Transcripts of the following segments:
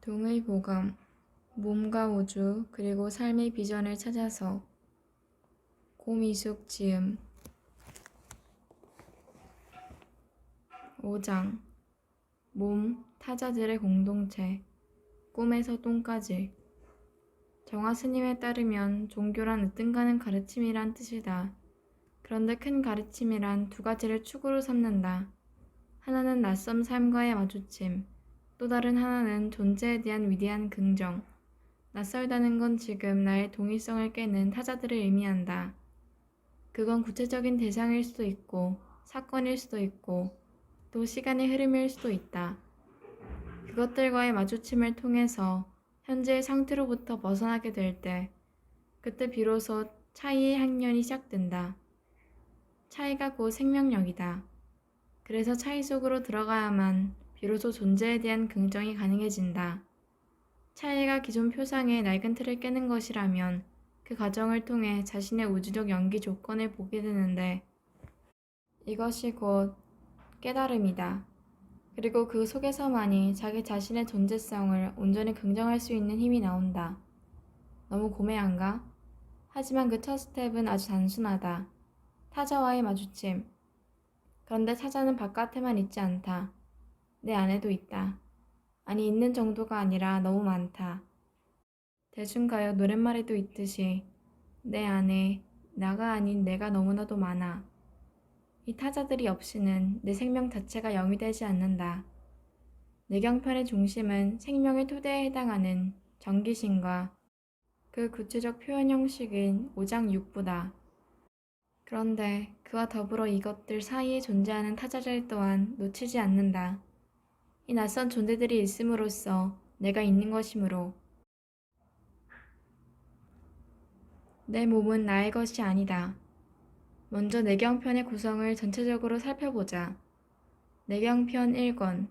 동의 보감, 몸과 우주 그리고 삶의 비전을 찾아서. 고미숙 지음. 5장. 몸, 타자들의 공동체, 꿈에서 똥까지. 정화 스님에 따르면 종교란 으뜸가는 가르침이란 뜻이다. 그런데 큰 가르침이란 두 가지를 축으로 삼는다. 하나는 낯선 삶과의 마주침, 또 다른 하나는 존재에 대한 위대한 긍정. 낯설다는 건 지금 나의 동일성을 깨는 타자들을 의미한다. 그건 구체적인 대상일 수도 있고, 사건일 수도 있고, 또 시간의 흐름일 수도 있다. 그것들과의 마주침을 통해서 현재의 상태로부터 벗어나게 될 때, 그때 비로소 차이의 학년이 시작된다. 차이가 곧 생명력이다. 그래서 차이 속으로 들어가야만 비로소 존재에 대한 긍정이 가능해진다. 차이가 기존 표상의 낡은 틀을 깨는 것이라면 그 과정을 통해 자신의 우주적 연기 조건을 보게 되는데, 이것이 곧 깨달음이다. 그리고 그 속에서만이 자기 자신의 존재성을 온전히 긍정할 수 있는 힘이 나온다. 너무 고매한가? 하지만 그 첫 스텝은 아주 단순하다. 타자와의 마주침. 그런데 타자는 바깥에만 있지 않다. 내 안에도 있다. 아니, 있는 정도가 아니라 너무 많다. 대중가요 노랫말에도 있듯이 내 안에 나가 아닌 내가 너무나도 많아. 이 타자들이 없이는 내 생명 자체가 영이 되지 않는다. 내경편의 중심은 생명의 토대에 해당하는 정기신과 그 구체적 표현 형식인 오장육부다. 그런데 그와 더불어 이것들 사이에 존재하는 타자들 또한 놓치지 않는다. 이 낯선 존재들이 있음으로써 내가 있는 것이므로. 내 몸은 나의 것이 아니다. 먼저 내경편의 구성을 전체적으로 살펴보자. 내경편 1권,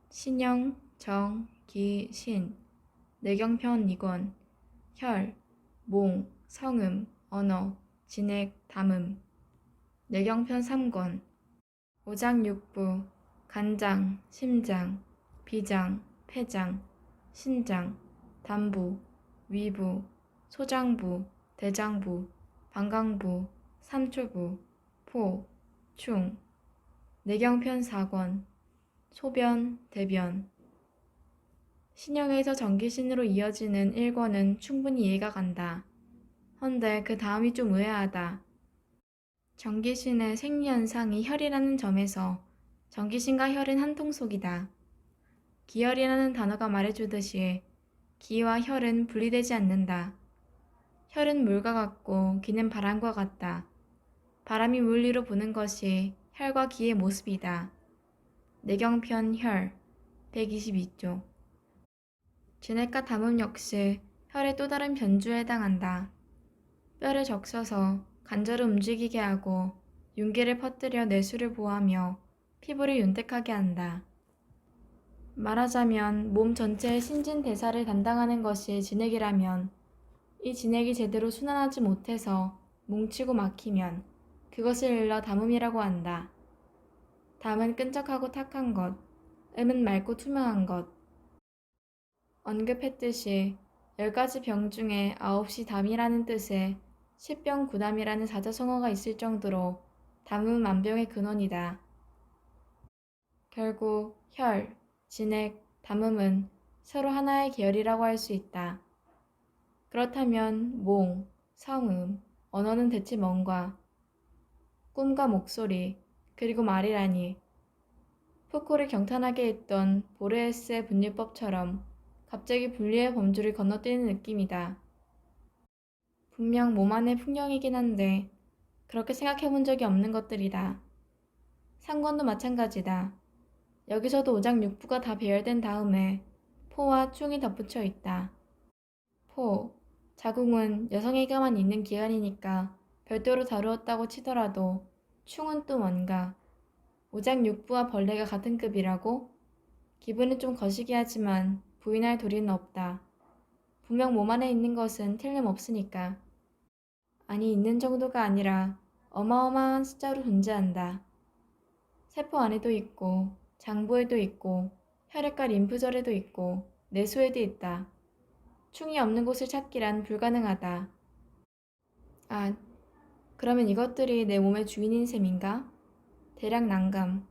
신영, 정, 기, 신. 내경편 2권, 혈, 몽, 성음, 언어, 진액, 담음. 내경편 3권, 오장육부, 간장, 심장, 비장, 폐장, 신장, 담부, 위부, 소장부, 대장부, 방광부, 삼초부, 포, 충. 내경편 4권, 소변, 대변. 신형에서 정기신으로 이어지는 1권은 충분히 이해가 간다. 헌데 그 다음이 좀 의아하다. 정기신의 생리현상이 혈이라는 점에서 정기신과 혈은 한 통속이다. 기혈이라는 단어가 말해주듯이 기와 혈은 분리되지 않는다. 혈은 물과 같고 기는 바람과 같다. 바람이 물 위로 부는 것이 혈과 기의 모습이다. 내경편 혈 122조. 진액과 담음 역시 혈의 또 다른 변주에 해당한다. 뼈를 적셔서 관절을 움직이게 하고 윤기를 퍼뜨려 내수를 보호하며 피부를 윤택하게 한다. 말하자면 몸 전체의 신진대사를 담당하는 것이 진액이라면 이 진액이 제대로 순환하지 못해서 뭉치고 막히면 그것을 일러 담음이라고 한다. 담은 끈적하고 탁한 것, 음은 맑고 투명한 것. 언급했듯이 10가지 병 중에 9이 담이라는 뜻의 10병 9담이라는 사자성어가 있을 정도로 담음은 만병의 근원이다. 결국 혈, 진액, 담음은 서로 하나의 계열이라고 할 수 있다. 그렇다면 몽, 성음, 언어는 대체 뭔가? 꿈과 목소리, 그리고 말이라니. 푸코를 경탄하게 했던 보르헤스의 분류법처럼 갑자기 분리의 범주를 건너뛰는 느낌이다. 분명 몸 안의 풍경이긴 한데 그렇게 생각해본 적이 없는 것들이다. 상권도 마찬가지다. 여기서도 오장육부가 다 배열된 다음에 포와 충이 덧붙여 있다. 포, 자궁은 여성에게만 있는 기관이니까 별도로 다루었다고 치더라도 충은 또 뭔가. 오장육부와 벌레가 같은 급이라고? 기분은 좀 거시기 하지만 부인할 도리는 없다. 분명 몸 안에 있는 것은 틀림없으니까. 아니, 있는 정도가 아니라 어마어마한 숫자로 존재한다. 세포 안에도 있고 장부에도 있고 혈액과 림프절에도 있고 내 수에도 있다. 충이 없는 곳을 찾기란 불가능하다. 아, 그러면 이것들이 내 몸의 주인인 셈인가? 대략 난감.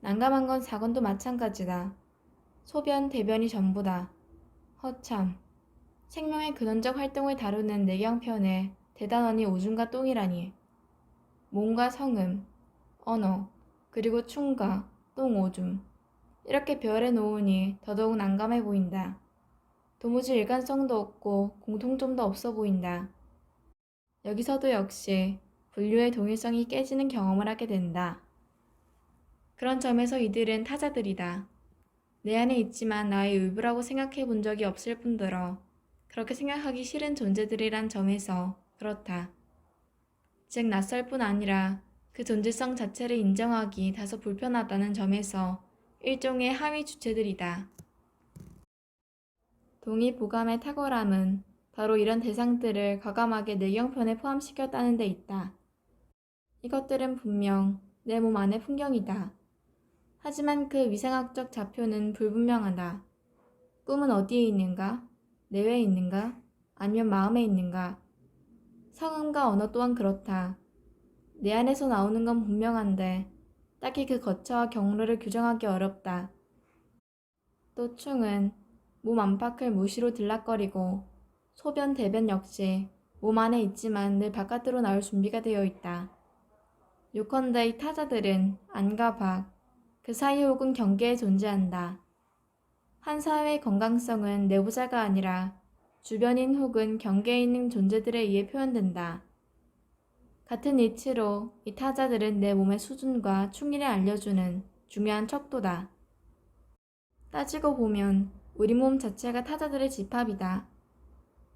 난감한 건 사건도 마찬가지다. 소변, 대변이 전부다. 허참. 생명의 근원적 활동을 다루는 내경편에 대단원이 오줌과 똥이라니. 몸과 성음, 언어, 그리고 충과 똥 오줌. 이렇게 배열해 놓으니 더더욱 난감해 보인다. 도무지 일관성도 없고 공통점도 없어 보인다. 여기서도 역시 분류의 동일성이 깨지는 경험을 하게 된다. 그런 점에서 이들은 타자들이다. 내 안에 있지만 나의 일부라고 생각해 본 적이 없을 뿐더러 그렇게 생각하기 싫은 존재들이란 점에서 그렇다. 즉 낯설 뿐 아니라 그 존재성 자체를 인정하기 다소 불편하다는 점에서 일종의 하위 주체들이다. 동의보감의 탁월함은 바로 이런 대상들을 과감하게 내경편에 포함시켰다는 데 있다. 이것들은 분명 내 몸 안의 풍경이다. 하지만 그 위생학적 좌표는 불분명하다. 꿈은 어디에 있는가? 내외에 있는가? 아니면 마음에 있는가? 성음과 언어 또한 그렇다. 내 안에서 나오는 건 분명한데 딱히 그 거처와 경로를 규정하기 어렵다. 또 충은 몸 안팎을 무시로 들락거리고 소변, 대변 역시 몸 안에 있지만 늘 바깥으로 나올 준비가 되어 있다. 요컨대 이 타자들은 안과 밖, 그 사이 혹은 경계에 존재한다. 한 사회의 건강성은 내부자가 아니라 주변인 혹은 경계에 있는 존재들에 의해 표현된다. 같은 이치로 이 타자들은 내 몸의 수준과 충의를 알려주는 중요한 척도다. 따지고 보면 우리 몸 자체가 타자들의 집합이다.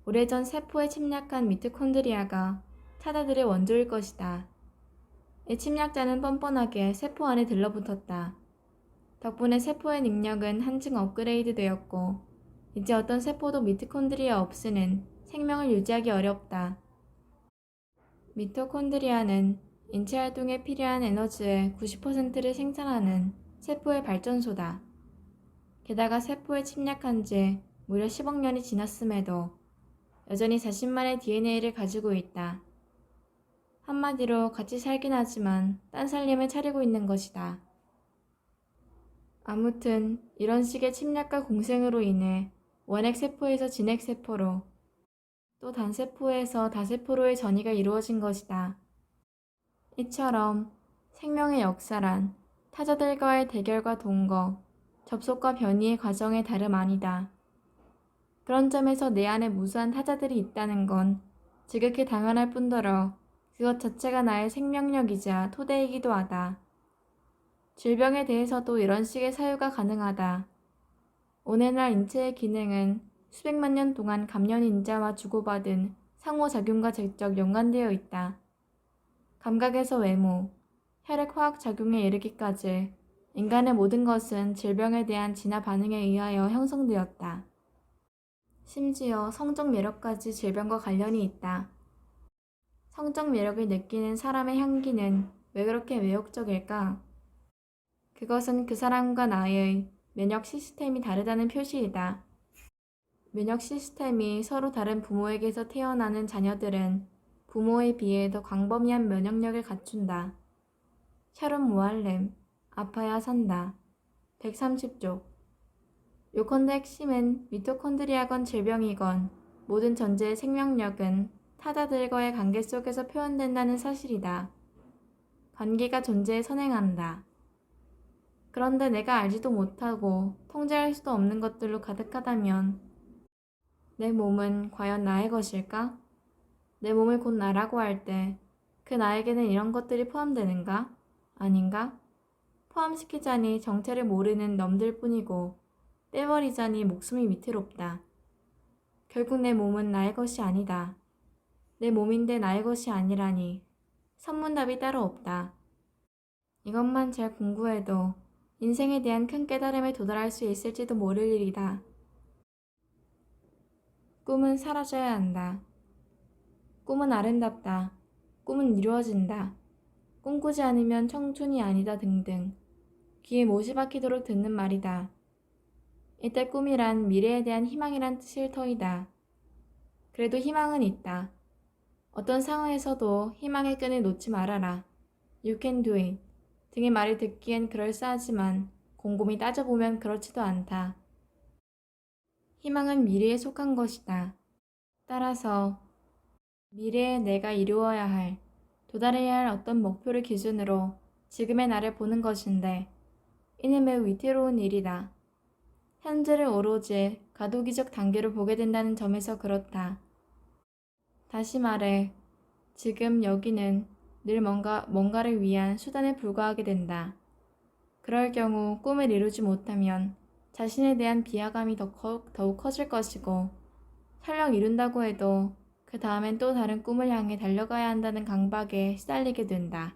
오래전 세포에 침략한 미토콘드리아가 타자들의 원조일 것이다. 이 침략자는 뻔뻔하게 세포 안에 들러붙었다. 덕분에 세포의 능력은 한층 업그레이드 되었고 이제 어떤 세포도 미토콘드리아 없이는 생명을 유지하기 어렵다. 미토콘드리아는 인체 활동에 필요한 에너지의 90%를 생산하는 세포의 발전소다. 게다가 세포에 침략한 지 무려 10억 년이 지났음에도 여전히 자신만의 DNA를 가지고 있다. 한마디로 같이 살긴 하지만 딴 살림을 차리고 있는 것이다. 아무튼 이런 식의 침략과 공생으로 인해 원핵세포에서 진핵세포로 또 단세포에서 다세포로의 전이가 이루어진 것이다. 이처럼 생명의 역사란 타자들과의 대결과 동거, 접속과 변이의 과정의 다름 아니다. 그런 점에서 내 안에 무수한 타자들이 있다는 건 지극히 당연할 뿐더러 그것 자체가 나의 생명력이자 토대이기도 하다. 질병에 대해서도 이런 식의 사유가 가능하다. 오늘날 인체의 기능은 수백만 년 동안 감염인자와 주고받은 상호작용과 직접 연관되어 있다. 감각에서 외모, 혈액 화학작용에 이르기까지 인간의 모든 것은 질병에 대한 진화 반응에 의하여 형성되었다. 심지어 성적 매력까지 질병과 관련이 있다. 성적 매력을 느끼는 사람의 향기는 왜 그렇게 매혹적일까? 그것은 그 사람과 나의 면역 시스템이 다르다는 표시이다. 면역 시스템이 서로 다른 부모에게서 태어나는 자녀들은 부모에 비해 더 광범위한 면역력을 갖춘다. 샤론 모알렘, 아파야 산다. 130쪽. 요컨대 핵심은 미토콘드리아건 질병이건 모든 전제의 생명력은 타자들과의 관계 속에서 표현된다는 사실이다. 관계가 존재에 선행한다. 그런데 내가 알지도 못하고 통제할 수도 없는 것들로 가득하다면 내 몸은 과연 나의 것일까? 내 몸을 곧 나라고 할 때 그 나에게는 이런 것들이 포함되는가? 아닌가? 포함시키자니 정체를 모르는 놈들 뿐이고 떼버리자니 목숨이 위태롭다. 결국 내 몸은 나의 것이 아니다. 내 몸인데 나의 것이 아니라니 선문답이 따로 없다. 이것만 잘 공부해도 인생에 대한 큰 깨달음에 도달할 수 있을지도 모를 일이다. 꿈은 사라져야 한다. 꿈은 아름답다. 꿈은 이루어진다. 꿈꾸지 않으면 청춘이 아니다 등등 귀에 못이 박히도록 듣는 말이다. 이때 꿈이란 미래에 대한 희망이란 뜻일 터이다. 그래도 희망은 있다. 어떤 상황에서도 희망의 끈을 놓지 말아라. You can do it. 등의 말을 듣기엔 그럴싸하지만 곰곰이 따져보면 그렇지도 않다. 희망은 미래에 속한 것이다. 따라서 미래에 내가 이루어야 할, 도달해야 할 어떤 목표를 기준으로 지금의 나를 보는 것인데 이는 매우 위태로운 일이다. 현재를 오로지 가도기적 단계로 보게 된다는 점에서 그렇다. 다시 말해, 지금 여기는 늘 뭔가를 위한 수단에 불과하게 된다. 그럴 경우 꿈을 이루지 못하면 자신에 대한 비하감이 더욱 커질 것이고, 설령 이룬다고 해도 그 다음엔 또 다른 꿈을 향해 달려가야 한다는 강박에 시달리게 된다.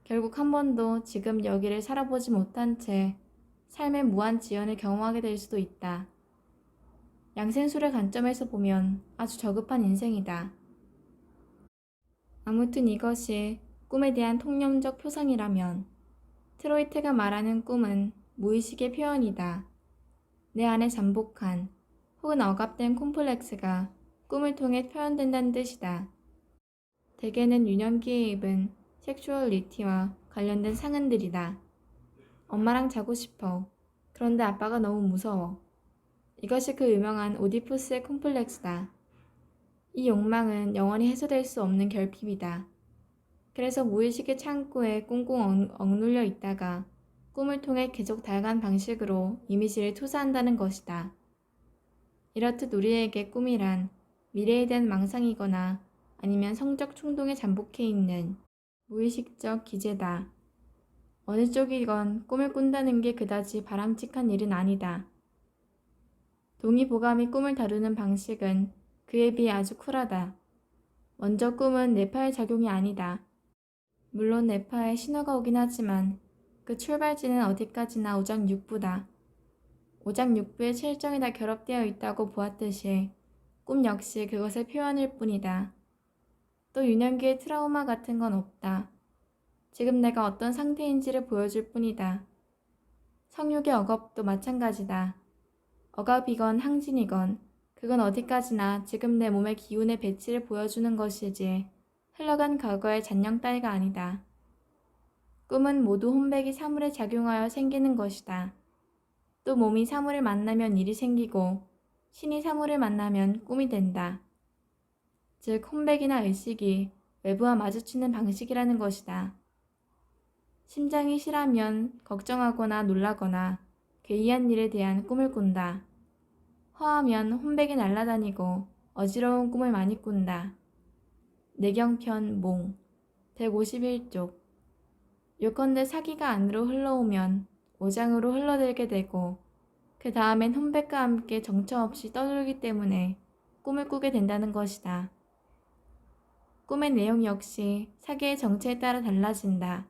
결국 한 번도 지금 여기를 살아보지 못한 채 삶의 무한 지연을 경험하게 될 수도 있다. 양생술의 관점에서 보면 아주 저급한 인생이다. 아무튼 이것이 꿈에 대한 통념적 표상이라면 트로이트가 말하는 꿈은 무의식의 표현이다. 내 안에 잠복한 혹은 억압된 콤플렉스가 꿈을 통해 표현된다는 뜻이다. 대개는 유년기에 입은 섹슈얼리티와 관련된 상흔들이다. 엄마랑 자고 싶어. 그런데 아빠가 너무 무서워. 이것이 그 유명한 오디푸스의 콤플렉스다. 이 욕망은 영원히 해소될 수 없는 결핍이다. 그래서 무의식의 창고에 꽁꽁 억눌려 있다가 꿈을 통해 계속 다양한 방식으로 이미지를 투사한다는 것이다. 이렇듯 우리에게 꿈이란 미래에 대한 망상이거나 아니면 성적 충동에 잠복해 있는 무의식적 기제다. 어느 쪽이건 꿈을 꾼다는 게 그다지 바람직한 일은 아니다. 동의보감이 꿈을 다루는 방식은 그에 비해 아주 쿨하다. 먼저 꿈은 뇌파의 작용이 아니다. 물론 뇌파에 신호가 오긴 하지만 그 출발지는 어디까지나 오장육부다. 오장육부의 7정이 다 결합되어 있다고 보았듯이 꿈 역시 그것의 표현일 뿐이다. 또 유년기의 트라우마 같은 건 없다. 지금 내가 어떤 상태인지를 보여줄 뿐이다. 성욕의 억압도 마찬가지다. 억압이건 항진이건 그건 어디까지나 지금 내 몸의 기운의 배치를 보여주는 것이지 흘러간 과거의 잔영 따위가 아니다. 꿈은 모두 혼백이 사물에 작용하여 생기는 것이다. 또 몸이 사물을 만나면 일이 생기고 신이 사물을 만나면 꿈이 된다. 즉 혼백이나 의식이 외부와 마주치는 방식이라는 것이다. 심장이 실하면 걱정하거나 놀라거나 괴이한 일에 대한 꿈을 꾼다. 허하면 혼백이 날아다니고 어지러운 꿈을 많이 꾼다. 내경편 몽 151쪽 요컨대 사기가 안으로 흘러오면 오장으로 흘러들게 되고 그 다음엔 혼백과 함께 정처 없이 떠돌기 때문에 꿈을 꾸게 된다는 것이다. 꿈의 내용 역시 사기의 정체에 따라 달라진다.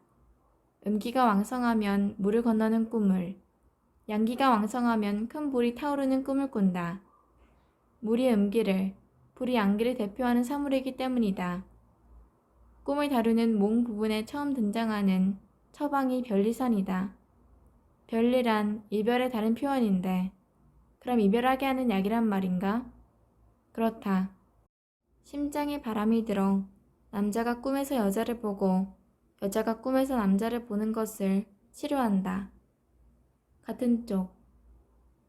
음기가 왕성하면 물을 건너는 꿈을, 양기가 왕성하면 큰 불이 타오르는 꿈을 꾼다. 물이 음기를, 불이 양기를 대표하는 사물이기 때문이다. 꿈을 다루는 몽 부분에 처음 등장하는 처방이 별리선이다. 별리란 이별의 다른 표현인데 그럼 이별하게 하는 약이란 말인가? 그렇다. 심장에 바람이 들어 남자가 꿈에서 여자를 보고 여자가 꿈에서 남자를 보는 것을 치료한다. 같은 쪽.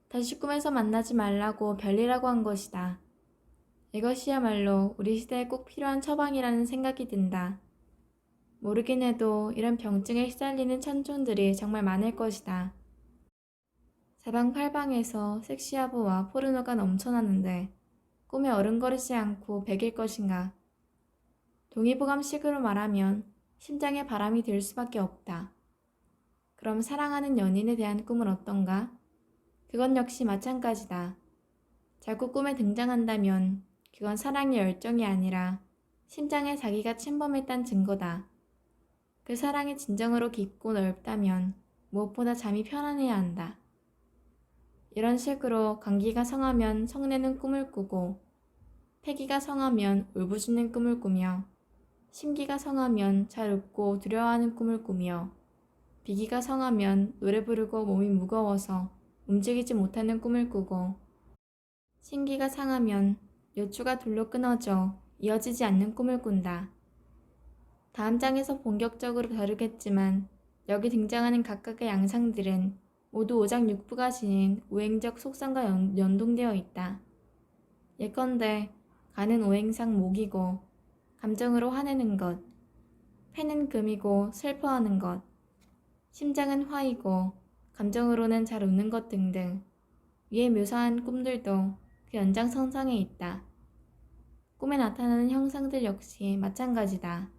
다시 꿈에서 만나지 말라고 별리라고 한 것이다. 이것이야말로 우리 시대에 꼭 필요한 처방이라는 생각이 든다. 모르긴 해도 이런 병증에 시달리는 천촌들이 정말 많을 것이다. 사방팔방에서 섹시하보와 포르노가 넘쳐나는데 꿈에 어른거리지 않고 베길 것인가? 동의보감식으로 말하면 심장에 바람이 들 수밖에 없다. 그럼 사랑하는 연인에 대한 꿈은 어떤가? 그건 역시 마찬가지다. 자꾸 꿈에 등장한다면 그건 사랑의 열정이 아니라 심장에 자기가 침범했다는 증거다. 그 사랑이 진정으로 깊고 넓다면 무엇보다 잠이 편안해야 한다. 이런 식으로 감기가 성하면 성내는 꿈을 꾸고 패기가 성하면 울부짖는 꿈을 꾸며 심기가 성하면 잘 웃고 두려워하는 꿈을 꾸며 비기가 성하면 노래 부르고 몸이 무거워서 움직이지 못하는 꿈을 꾸고, 신기가 상하면 요추가 둘로 끊어져 이어지지 않는 꿈을 꾼다. 다음 장에서 본격적으로 다루겠지만 여기 등장하는 각각의 양상들은 모두 오장 육부가 지닌 오행적 속성과 연동되어 있다. 예컨대 간은 오행상 목이고 감정으로 화내는 것, 패는 금이고 슬퍼하는 것, 심장은 화이고 감정으로는 잘 웃는 것 등등 위에 묘사한 꿈들도 그 연장선상에 있다. 꿈에 나타나는 형상들 역시 마찬가지다.